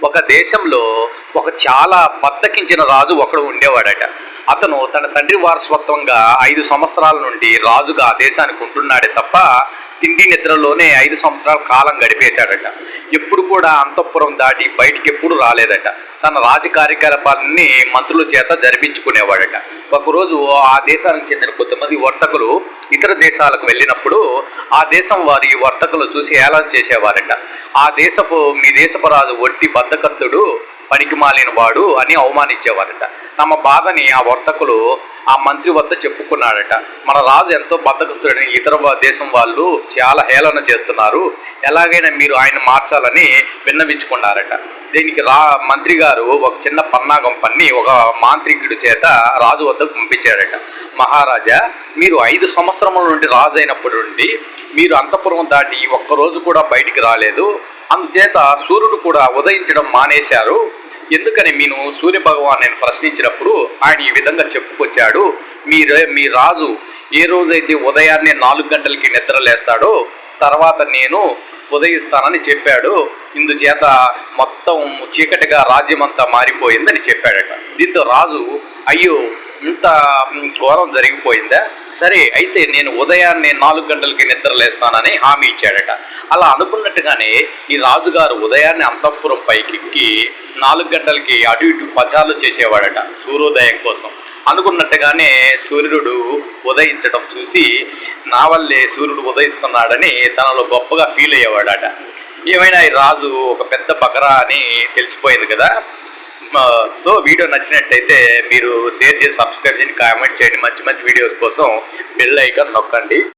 ఒక దేశంలో ఒక చాలా బద్దకించిన రాజు ఒకడు ఉండేవాడట. అతను తన తండ్రి వారసత్వంగా 5 సంవత్సరాల నుండి రాజుగా ఆ దేశానికి ఉంటున్నాడే తప్ప తిండి నిద్రలోనే 5 సంవత్సరాల కాలం గడిపేశాడట. ఎప్పుడు కూడా అంతఃపురం దాటి బయటికి ఎప్పుడు రాలేదట. తన రాజకార్యకలాపాలన్నీ మంత్రుల చేత జరిపించుకునేవాడట. ఒకరోజు ఆ దేశానికి చెందిన కొంతమంది వర్తకులు ఇతర దేశాలకు వెళ్ళినప్పుడు ఆ దేశం వారు ఈ వర్తకులు చూసి హేళన చేసేవారట. మీ దేశపు రాజు ఒట్టి బద్దకస్తుడు, పనికి మాలిన వాడు అని అవమానించేవారట. తమ బాధని ఆ వర్తకులు ఆ మంత్రి వద్ద చెప్పుకున్నాడట. మన రాజు ఎంతో బద్దకస్తుడని ఇతర దేశం వాళ్ళు చాలా హేళన చేస్తున్నారు, ఎలాగైనా మీరు ఆయన మార్చాలని విన్నవించుకున్నారట. దీనికి మంత్రి గారు ఒక చిన్న పన్నాగం పన్ని ఒక మాంత్రికుడి చేత రాజు వద్దకు పంపించాడట. మహారాజా, మీరు 5 సంవత్సరముల నుండి రాజు అయినప్పటి నుండి మీరు అంతఃపురం దాటి ఒక్కరోజు కూడా బయటికి రాలేదు. అందుచేత సూర్యుడు కూడా ఉదయించడం మానేశారు. ఎందుకని నేను సూర్య భగవాన్ నేను ప్రశ్నించినప్పుడు ఆయన ఈ విధంగా చెప్పుకొచ్చాడు. మీ రాజు ఏ రోజైతే ఉదయాన్నే 4 గంటలకి నిద్రలేస్తాడో తర్వాత నేను ఉదయిస్తానని చెప్పాడు. ఇందుచేత మొత్తం చీకటిగా రాజ్యమంతా మారిపోయిందని చెప్పాడట. దీంతో రాజు, అయ్యో ఇంత ఘోరం జరిగిపోయిందా, సరే అయితే నేను ఉదయాన్నే 4 గంటలకి నిద్రలేస్తానని హామీ ఇచ్చాడట. అలా అనుకున్నట్టుగానే ఈ రాజుగారు ఉదయాన్నే అంతఃపురం పైకి 4 గంటలకి అటు ఇటు పచారులు చేసేవాడట సూర్యోదయం కోసం. అనుకున్నట్టుగానే సూర్యుడు ఉదయించడం చూసి నా వల్లే సూర్యుడు ఉదయిస్తున్నాడని తనలో గొప్పగా ఫీల్ అయ్యేవాడట. ఏమైనా ఈ రాజు ఒక పెద్ద బకరా అని తెలిసిపోయింది కదా. సో వీడియో నచ్చినట్టయితే మీరు షేర్ చేసి సబ్స్క్రైబ్ చేయండి, కామెంట్ చేయండి. మంచి మంచి వీడియోస్ కోసం బెల్ ఐకాన్ నొక్కండి.